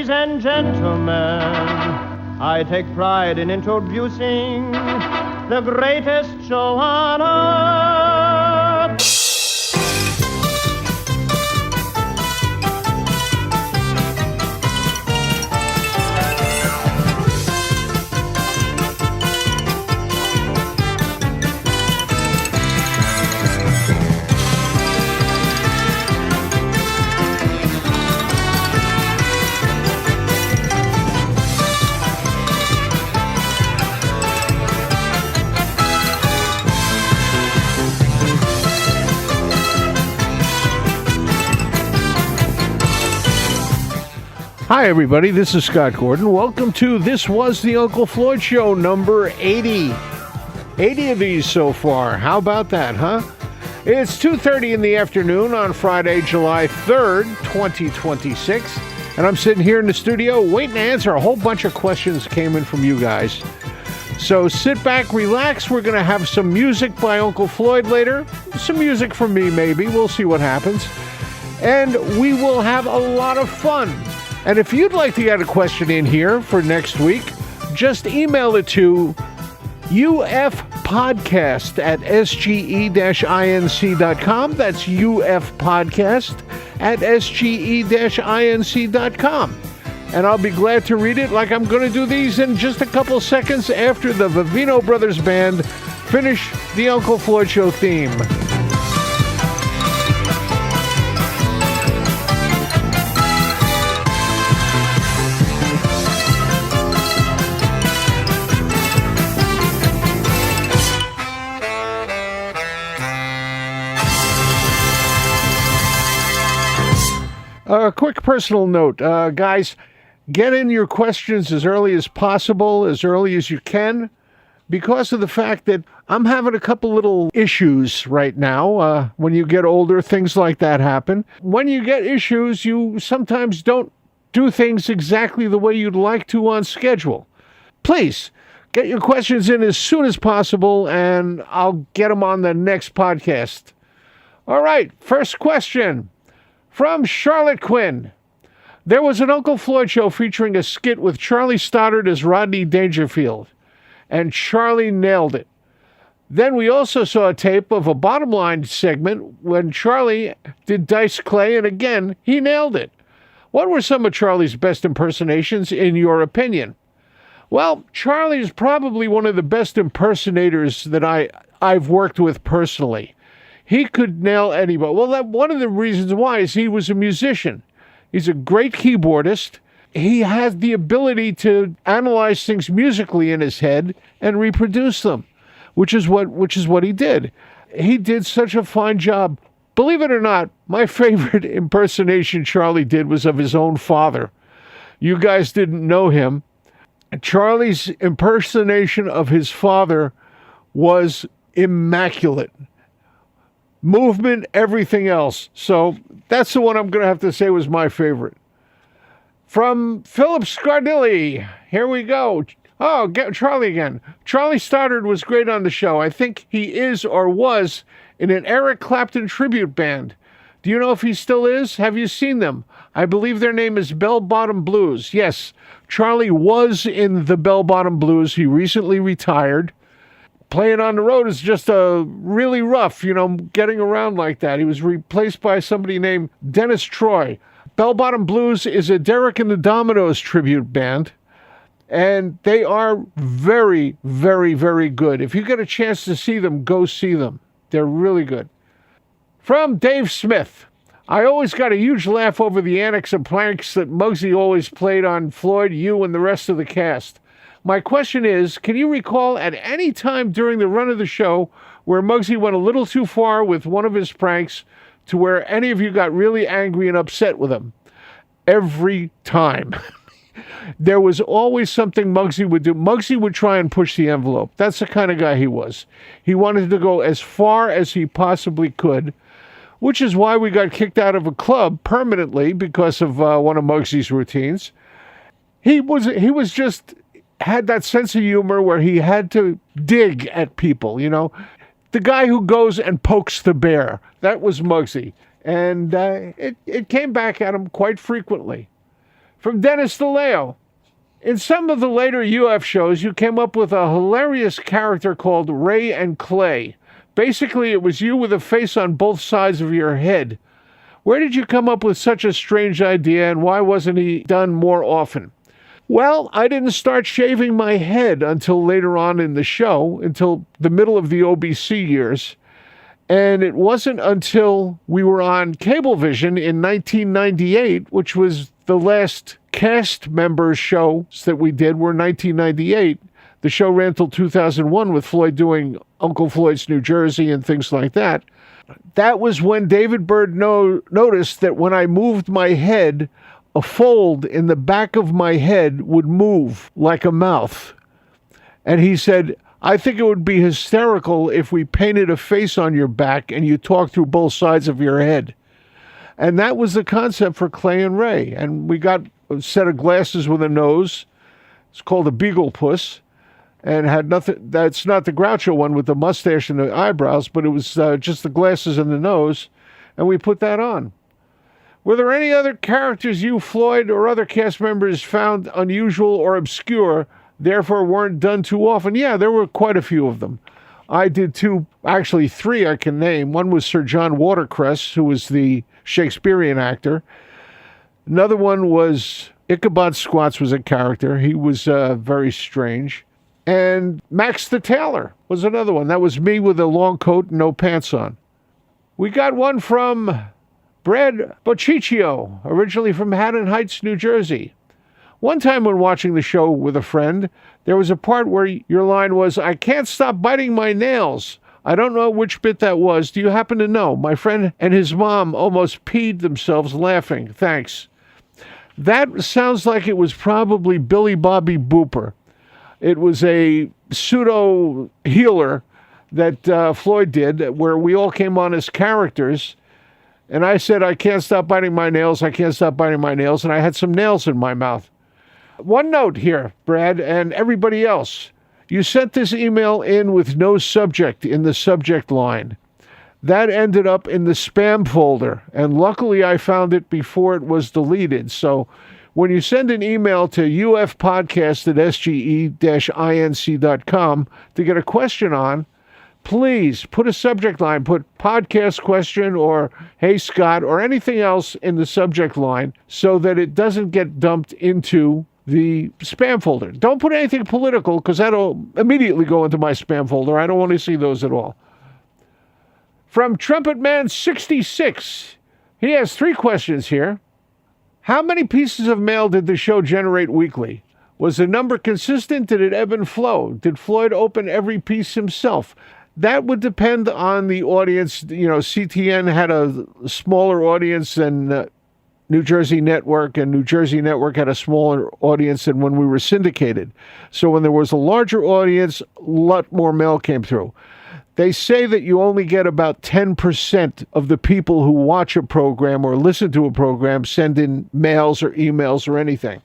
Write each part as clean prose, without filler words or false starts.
Ladies and gentlemen, I take pride in introducing the greatest show on earth. Hi, everybody. This is Scott Gordon. Welcome to This Was the Uncle Floyd Show, number 80. 80 of these so far. How about that, huh? It's 2:30 in the afternoon on Friday, July 3rd, 2026. And I'm sitting here in the studio waiting to answer a whole bunch of questions that came in from you guys. So sit back, relax. We're going to have some music by Uncle Floyd later. Some music from me, maybe. We'll see what happens. And we will have a lot of fun. And if you'd like to get a question in here for next week, just email it to ufpodcast@sge-inc.com. That's ufpodcast@sge-inc.com. And I'll be glad to read it like I'm going to do these in just a couple seconds after the Vivino Brothers Band finish the Uncle Floyd Show theme. A quick personal note, guys, get in your questions as early as possible, as early as you can, because of the fact that I'm having a couple little issues right now. When you get older, things like that happen. When you get issues, you sometimes don't do things exactly the way you'd like to on schedule. Please, get your questions in as soon as possible, and I'll get them on the next podcast. All right, first question. From Charlotte Quinn. There was an Uncle Floyd show featuring a skit with Charlie Stoddard as Rodney Dangerfield, and Charlie nailed it. Then we also saw a tape of a Bottom Line segment when Charlie did Dice Clay, and again, he nailed it. What were some of Charlie's best impersonations, in your opinion? Well, Charlie is probably one of the best impersonators that I've worked with personally. He could nail anybody. Well, one of the reasons why is he was a musician. He's a great keyboardist. He has the ability to analyze things musically in his head and reproduce them, which is what he did. He did such a fine job. Believe it or not, my favorite impersonation Charlie did was of his own father. You guys didn't know him. Charlie's impersonation of his father was immaculate. Movement, everything else. So that's the one I'm going to have to say was my favorite. From Philip Scardilli, here we go. Oh, Charlie again. Charlie Stoddard was great on the show. I think he is or was in an Eric Clapton tribute band. Do you know if he still is? Have you seen them? I believe their name is Bell Bottom Blues. Yes, Charlie was in the Bell Bottom Blues. He recently retired. Playing on the road is just really rough, getting around like that. He was replaced by somebody named Dennis Troy. Bell Bottom Blues is a Derek and the Dominoes tribute band, and they are very, very, very good. If you get a chance to see them, go see them. They're really good. From Dave Smith. I always got a huge laugh over the antics and pranks that Muggsy always played on Floyd, you, and the rest of the cast. My question is, can you recall at any time during the run of the show where Muggsy went a little too far with one of his pranks to where any of you got really angry and upset with him? Every time. There was always something Muggsy would do. Muggsy would try and push the envelope. That's the kind of guy he was. He wanted to go as far as he possibly could, which is why we got kicked out of a club permanently because of one of Muggsy's routines. He was just had that sense of humor where he had to dig at people, The guy who goes and pokes the bear. That was Muggsy. And it came back at him quite frequently. From Dennis DeLeo. In some of the later UF shows, you came up with a hilarious character called Ray and Clay. Basically, it was you with a face on both sides of your head. Where did you come up with such a strange idea, and why wasn't he done more often? Well, I didn't start shaving my head until later on in the show, until the middle of the OBC years. And it wasn't until we were on Cablevision in 1998, which was the last cast members shows that we did were 1998. The show ran till 2001 with Floyd doing Uncle Floyd's New Jersey and things like that. That was when David Byrd noticed that when I moved my head, a fold in the back of my head would move like a mouth. And he said, I think it would be hysterical if we painted a face on your back and you talked through both sides of your head. And that was the concept for Clay and Ray. And we got a set of glasses with a nose. It's called a Beagle Puss. And had nothing, that's not the Groucho one with the mustache and the eyebrows, but it was just the glasses and the nose. And we put that on. Were there any other characters you, Floyd, or other cast members found unusual or obscure, therefore weren't done too often? Yeah, there were quite a few of them. I did two, actually three I can name. One was Sir John Watercress, who was the Shakespearean actor. Another one was Ichabod Squats was a character. He was very strange. And Max the Tailor was another one. That was me with a long coat and no pants on. We got one from Brad Bociccio, originally from Haddon Heights, New Jersey. One time when watching the show with a friend, there was a part where your line was, I can't stop biting my nails. I don't know which bit that was. Do you happen to know? My friend and his mom almost peed themselves laughing. Thanks. That sounds like it was probably Billy Bobby Booper. It was a pseudo healer that Floyd did where we all came on as characters. And I said, I can't stop biting my nails. I can't stop biting my nails. And I had some nails in my mouth. One note here, Brad, and everybody else. You sent this email in with no subject in the subject line. That ended up in the spam folder. And luckily I found it before it was deleted. So when you send an email to ufpodcast@sge-inc.com to get a question on, please put a subject line, put podcast question or hey Scott or anything else in the subject line so that it doesn't get dumped into the spam folder. Don't put anything political because that'll immediately go into my spam folder. I don't want to see those at all. From Trumpet Man 66, he has 3 questions here. How many pieces of mail did the show generate weekly? Was the number consistent? Did it ebb and flow? Did Floyd open every piece himself? That would depend on the audience. You know, CTN had a smaller audience than New Jersey Network, and New Jersey Network had a smaller audience than when we were syndicated. So when there was a larger audience, a lot more mail came through. They say that you only get about 10% of the people who watch a program or listen to a program send in mails or emails or anything.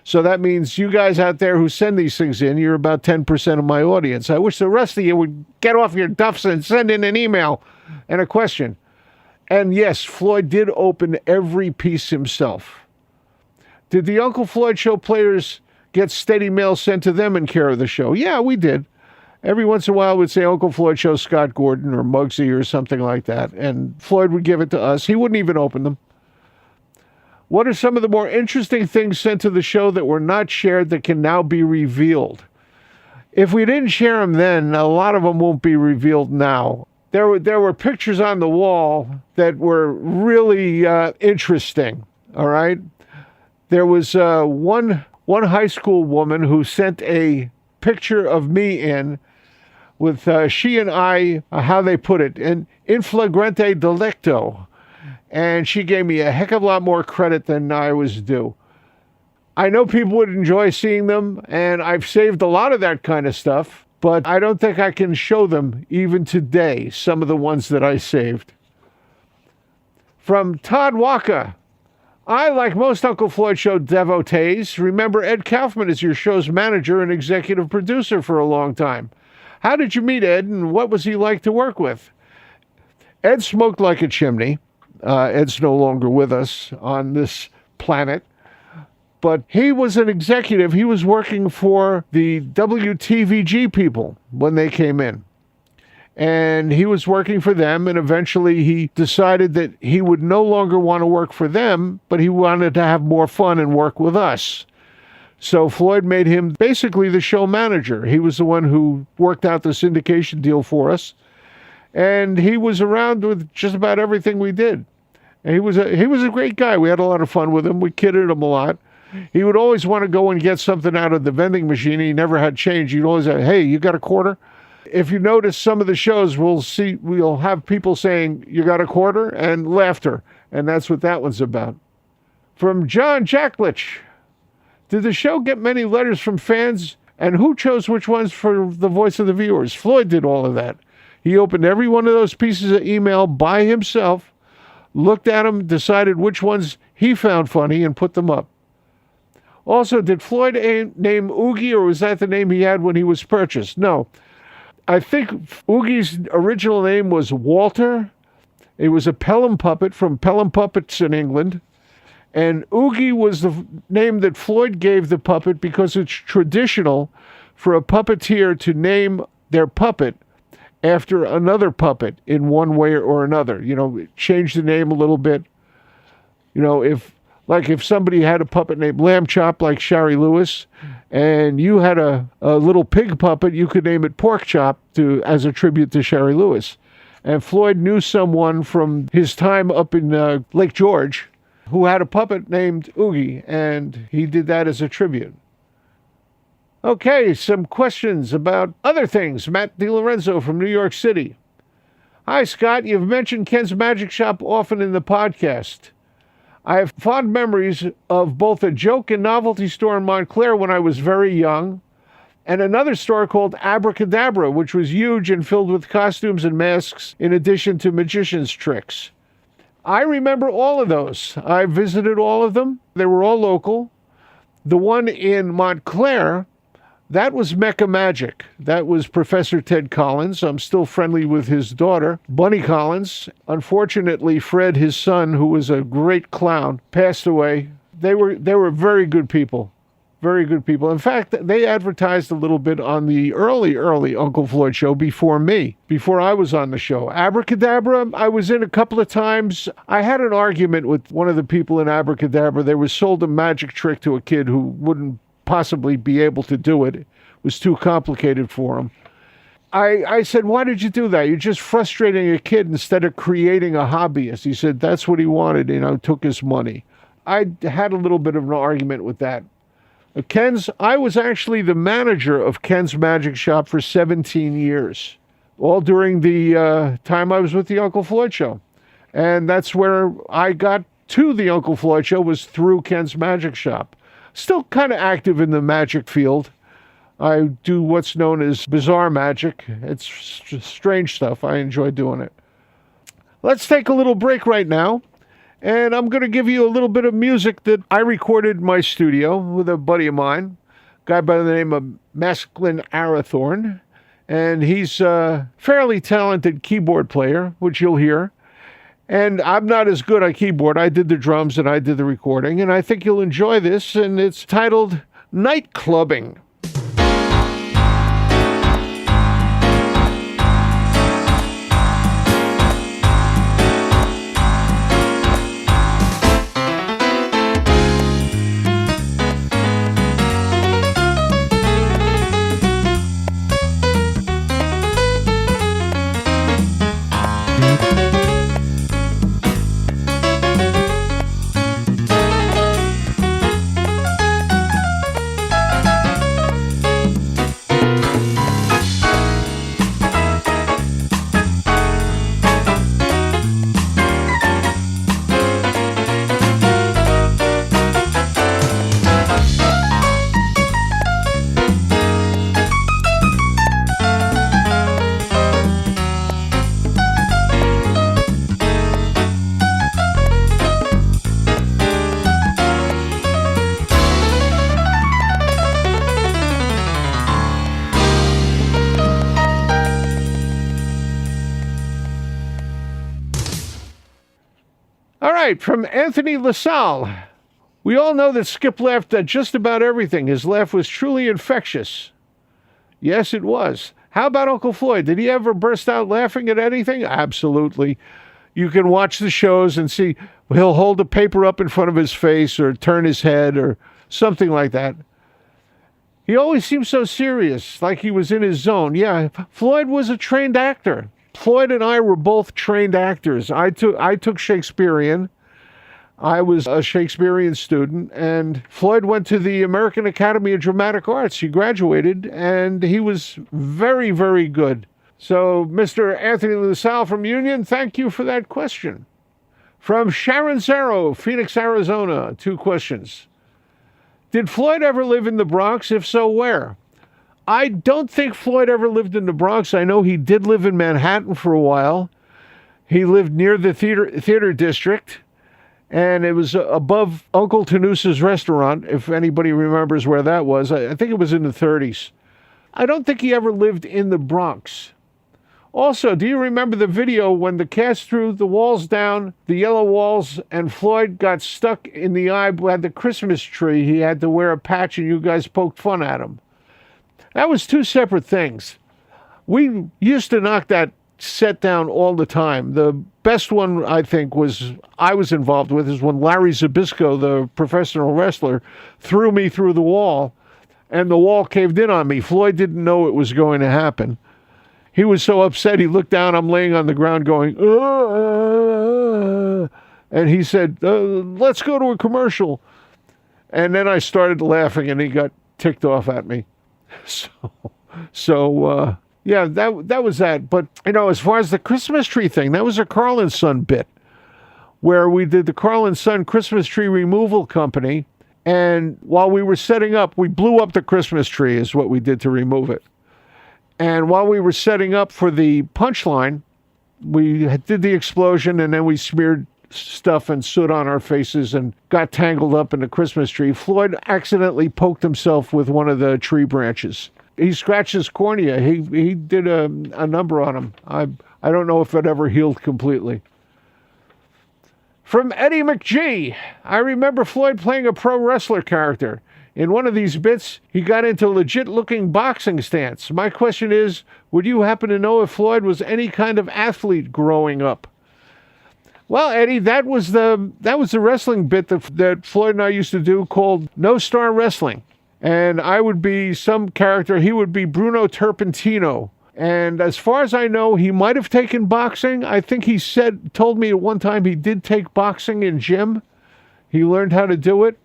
So that means you guys out there who send these things in, you're about 10% of my audience. I wish the rest of you would get off your duffs and send in an email and a question. And yes, Floyd did open every piece himself. Did the Uncle Floyd Show players get steady mail sent to them in care of the show? Yeah, we did. Every once in a while we'd say Uncle Floyd Show Scott Gordon or Muggsy or something like that. And Floyd would give it to us. He wouldn't even open them. What are some of the more interesting things sent to the show that were not shared that can now be revealed? If we didn't share them then, a lot of them won't be revealed now. There were pictures on the wall that were really interesting, all right? There was one high school woman who sent a picture of me in with she and I, how they put it, in flagrante delicto. And she gave me a heck of a lot more credit than I was due. I know people would enjoy seeing them, and I've saved a lot of that kind of stuff, but I don't think I can show them even today, some of the ones that I saved. From Todd Walker, I, like most Uncle Floyd Show devotees, remember Ed Kaufman as your show's manager and executive producer for a long time. How did you meet Ed, and what was he like to work with? Ed smoked like a chimney. Ed's no longer with us on this planet. but he was an executive. He was working for the WTVG people when they came in. And he was working for them, and eventually he decided that he would no longer want to work for them, but he wanted to have more fun and work with us. So Floyd made him basically the show manager. He was the one who worked out the syndication deal for us. And he was around with just about everything we did. And he was a great guy. We had a lot of fun with him. We kidded him a lot. He would always want to go and get something out of the vending machine. He never had change. He'd always say, "Hey, you got a quarter?" If you notice some of the shows, we'll have people saying, "You got a quarter?" and laughter. And that's what that one's about. From John Jacklich. Did the show get many letters from fans? And who chose which ones for the voice of the viewers? Floyd did all of that. He opened every one of those pieces of email by himself, looked at them, decided which ones he found funny, and put them up. Also, did Floyd name Oogie, or was that the name he had when he was purchased? No. I think Oogie's original name was Walter. It was a Pelham puppet from Pelham Puppets in England. And Oogie was the name that Floyd gave the puppet because it's traditional for a puppeteer to name their puppet after another puppet in one way or another. You know, change the name a little bit. You know, if somebody had a puppet named Lamb Chop like Shari Lewis, and you had a little pig puppet, you could name it Pork Chop as a tribute to Shari Lewis. And Floyd knew someone from his time up in Lake George who had a puppet named Oogie, and he did that as a tribute. Okay, some questions about other things. Matt DiLorenzo from New York City. Hi, Scott. You've mentioned Ken's Magic Shop often in the podcast. I have fond memories of both a joke and novelty store in Montclair when I was very young, and another store called Abracadabra, which was huge and filled with costumes and masks in addition to magician's tricks. I remember all of those. I visited all of them. They were all local. The one in Montclair, that was Mecca Magic. That was Professor Ted Collins. I'm still friendly with his daughter, Bunny Collins. Unfortunately, Fred, his son, who was a great clown, passed away. They were very good people. Very good people. In fact, they advertised a little bit on the early Uncle Floyd show before I was on the show. Abracadabra, I was in a couple of times. I had an argument with one of the people in Abracadabra. They were sold a magic trick to a kid who wouldn't possibly be able to do it. It was too complicated for him. I said, "Why did you do that? You're just frustrating a kid instead of creating a hobbyist." He said that's what he wanted, took his money. I had a little bit of an argument with that. I was actually the manager of Ken's Magic Shop for 17 years, all during the time I was with the Uncle Floyd Show. And that's where I got to the Uncle Floyd Show, was through Ken's Magic Shop. Still kind of active in the magic field. I do what's known as bizarre magic. It's strange stuff. I enjoy doing it. Let's take a little break right now. And I'm going to give you a little bit of music that I recorded in my studio with a buddy of mine, a guy by the name of Masklin Arathorn. And he's a fairly talented keyboard player, which you'll hear. And I'm not as good at keyboard. I did the drums and I did the recording. And I think you'll enjoy this. And it's titled Night Clubbing. From Anthony LaSalle. We all know that Skip laughed at just about everything. His laugh was truly infectious. Yes, it was. How about Uncle Floyd? Did he ever burst out laughing at anything? Absolutely. You can watch the shows and see he'll hold a paper up in front of his face or turn his head or something like that. He always seemed so serious, like he was in his zone. Yeah, Floyd was a trained actor. Floyd and I were both trained actors. I took Shakespearean. I was a Shakespearean student, and Floyd went to the American Academy of Dramatic Arts. He graduated, and he was very, very good. So, Mr. Anthony LaSalle from Union, thank you for that question. From Sharon Zero, Phoenix, Arizona, 2 questions. Did Floyd ever live in the Bronx? If so, where? I don't think Floyd ever lived in the Bronx. I know he did live in Manhattan for a while. He lived near the theater district. And it was above Uncle Tanusa's restaurant, if anybody remembers where that was. I think it was in the 30s. I don't think he ever lived in the Bronx. Also, do you remember the video when the cast threw the walls down, the yellow walls, and Floyd got stuck in the eye by the Christmas tree? He had to wear a patch and you guys poked fun at him. That was 2 separate things. We used to knock that set down all the time. The best one, I think, I was involved with is when Larry Zbyszko, the professional wrestler, threw me through the wall, and the wall caved in on me. Floyd didn't know it was going to happen. He was so upset, he looked down, I'm laying on the ground going, and he said, let's go to a commercial. And then I started laughing, and he got ticked off at me. So yeah, that was that. But, as far as the Christmas tree thing, that was a Carl & Son bit where we did the Carl & Son Christmas tree removal company. And while we were setting up, we blew up the Christmas tree is what we did to remove it. And while we were setting up for the punchline, we did the explosion and then we smeared stuff and soot on our faces and got tangled up in the Christmas tree. Floyd accidentally poked himself with one of the tree branches. He scratched his cornea. He did a number on him. I don't know if it ever healed completely. From Eddie McGee, I remember Floyd playing a pro wrestler character. In one of these bits, he got into legit-looking boxing stance. My question is, would you happen to know if Floyd was any kind of athlete growing up? Well, Eddie, that was the wrestling bit that Floyd and I used to do called No Star Wrestling. And I would be some character. He would be Bruno Turpentino. And as far as I know, he might have taken boxing. I think he told me at one time he did take boxing in gym. He learned how to do it.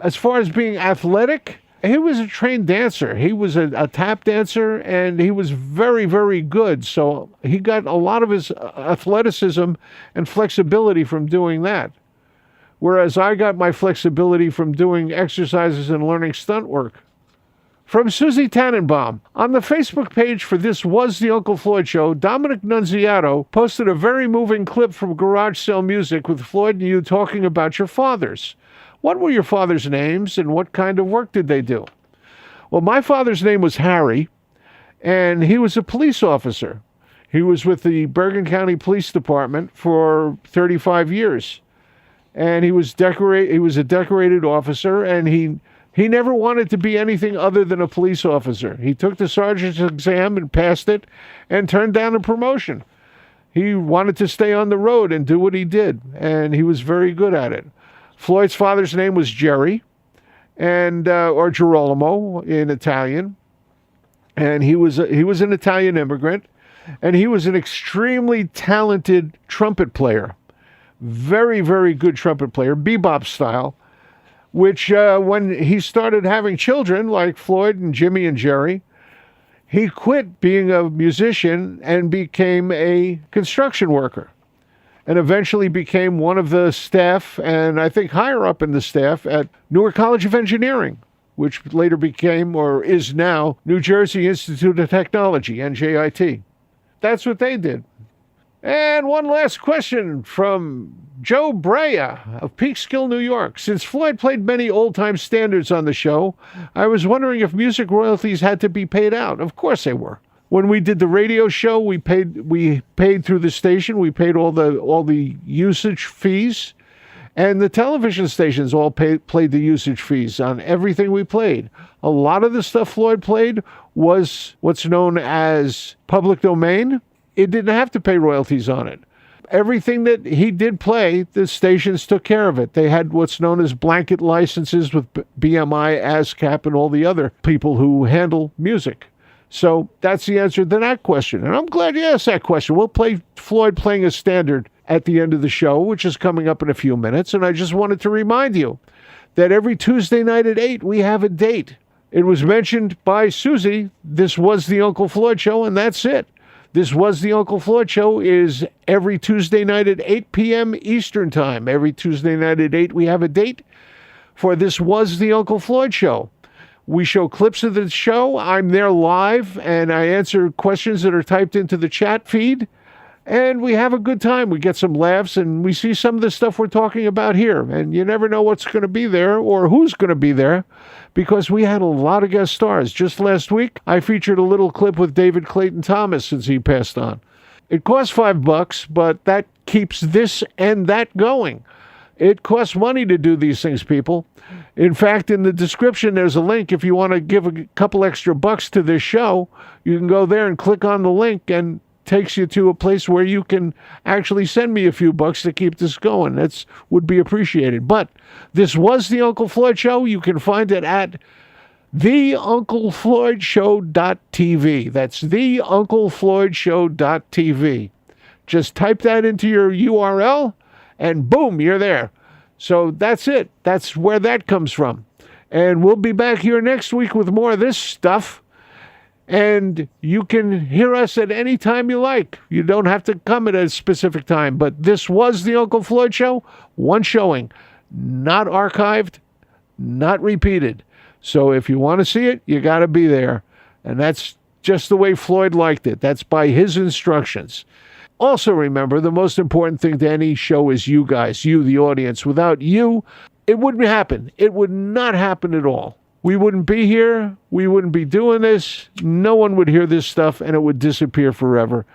As far as being athletic, he was a trained dancer. He was a tap dancer, and he was very, very good. So he got a lot of his athleticism and flexibility from doing that. Whereas I got my flexibility from doing exercises and learning stunt work. From Susie Tannenbaum, on the Facebook page for This Was the Uncle Floyd Show, Dominic Nunziato posted a very moving clip from Garage Sale Music with Floyd and you talking about your fathers. What were your father's names and what kind of work did they do? Well, my father's name was Harry, and he was a police officer. He was with the Bergen County Police Department for 35 years. And he was a decorated officer, and he never wanted to be anything other than a police officer. He took the sergeant's exam and passed it and turned down a promotion. He wanted to stay on the road and do what he did, and he was very good at it. Floyd's father's name was Jerry, and or Girolamo in Italian, and he was an Italian immigrant, and he was an extremely talented trumpet player. Very, very good trumpet player, bebop style, which when he started having children like Floyd and Jimmy and Jerry, he quit being a musician and became a construction worker and eventually became one of the staff, and I think higher up in the staff at Newark College of Engineering, which later became or is now New Jersey Institute of Technology, NJIT. That's what they did. And one last question from Joe Brea of Peekskill, New York. Since Floyd played many old-time standards on the show, I was wondering if music royalties had to be paid out. Of course they were. When we did the radio show, we paid through the station. We paid all the usage fees, And the television stations all played the usage fees on everything we played. A lot of the stuff Floyd played was what's known as public domain. It didn't have to pay royalties on it. Everything that he did play, the stations took care of it. They had what's known as blanket licenses with BMI, ASCAP, and all the other people who handle music. So that's the answer to that question. And I'm glad you asked that question. We'll play Floyd playing a standard at the end of the show, which is coming up in a few minutes. And I just wanted to remind you that every Tuesday night at 8, we have a date. It was mentioned by Susie. This was the Uncle Floyd Show, and that's it. This was the Uncle Floyd Show is every Tuesday night at 8 p.m. Eastern Time. Every Tuesday night at 8, we have a date for This Was the Uncle Floyd Show. We show clips of the show. I'm there live, and I answer questions that are typed into the chat feed. And we have a good time. We get some laughs, and we see some of the stuff we're talking about here. And you never know what's going to be there or who's going to be there, because we had a lot of guest stars. Just last week, I featured a little clip with David Clayton Thomas since he passed on. It costs $5, but that keeps this and that going. It costs money to do these things, people. In fact, in the description, there's a link. If you want to give a couple extra bucks to this show, you can go there and click on the link, and takes you to a place where you can actually send me a few bucks to keep this going. That's would be appreciated. But this was the Uncle Floyd Show. You can find it at theunclefloydshow.tv. That's theunclefloydshow.tv. Just type that into your URL, and boom, you're there. So that's it. That's where that comes from. And we'll be back here next week with more of this stuff. And you can hear us at any time you like. You don't have to come at a specific time. But this was the Uncle Floyd Show. One showing. Not archived. Not repeated. So if you want to see it, you got to be there. And that's just the way Floyd liked it. That's by his instructions. Also remember, the most important thing to any show is you guys, you, the audience. Without you, it wouldn't happen. It would not happen at all. We wouldn't be here. We wouldn't be doing this. No one would hear this stuff, and it would disappear forever.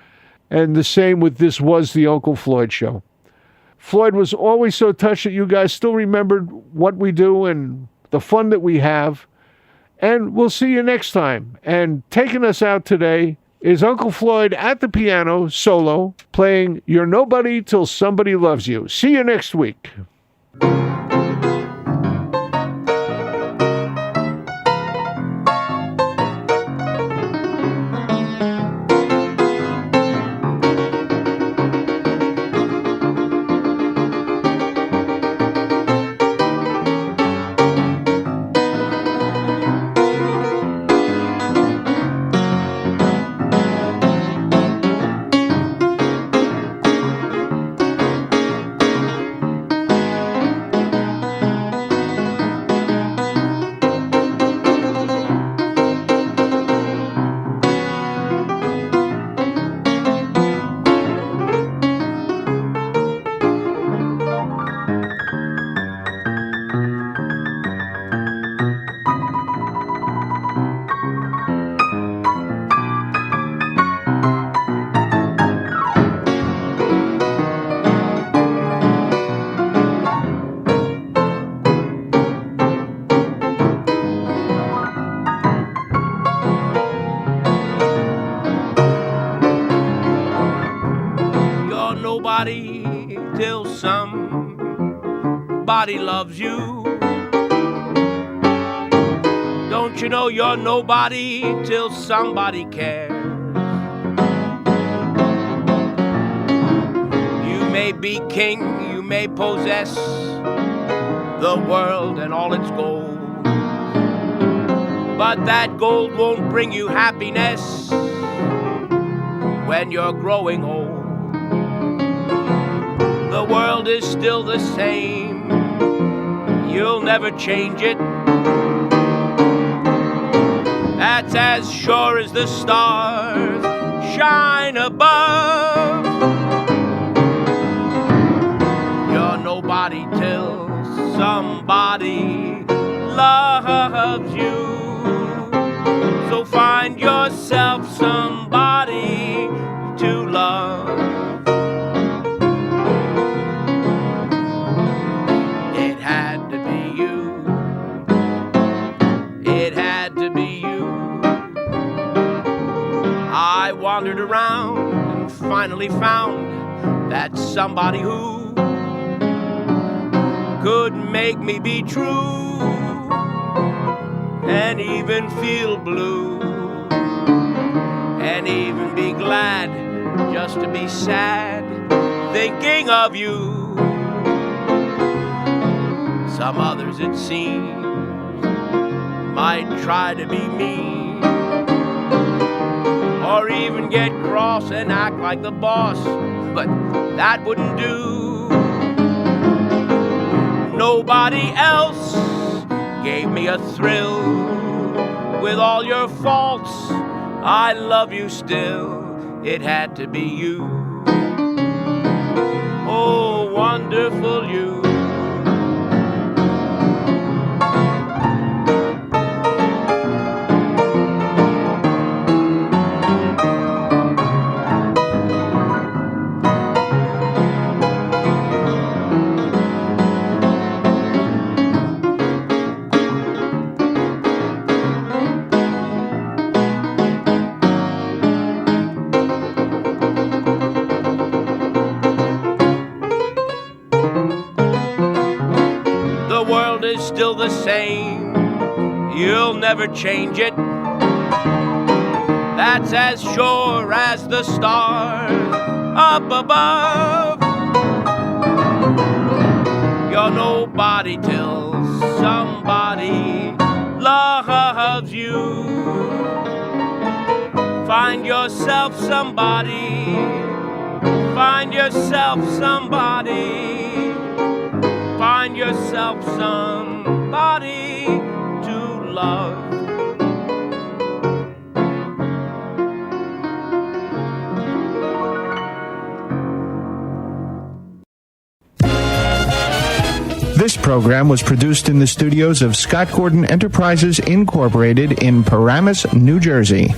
And the same with This Was the Uncle Floyd Show. Floyd was always so touched that you guys still remembered what we do and the fun that we have. And we'll see you next time. And taking us out today is Uncle Floyd at the piano, solo, playing You're Nobody Till Somebody Loves You. See you next week. Till somebody loves you. Don't you know you're nobody till somebody cares? You may be king, you may possess the world and all its gold, but that gold won't bring you happiness when you're growing old. The world is still the same. You'll never change it. That's as sure as the stars shine above. You're nobody till somebody loves you. So find yourself somebody to love. finally found that somebody who could make me be true and even feel blue and even be glad just to be sad thinking of you. Some others, it seems, might try to be mean or even get cross and act like the boss, but that wouldn't do. Nobody else gave me a thrill. With all your faults, I love you still. It had to be you. Oh, wonderful you. Still the same, you'll never change it. That's as sure as the stars up above. You're nobody till somebody loves you. Find yourself somebody, find yourself somebody. Find yourself somebody to love. This program was produced in the studios of Scott Gordon Enterprises, Incorporated in Paramus, New Jersey.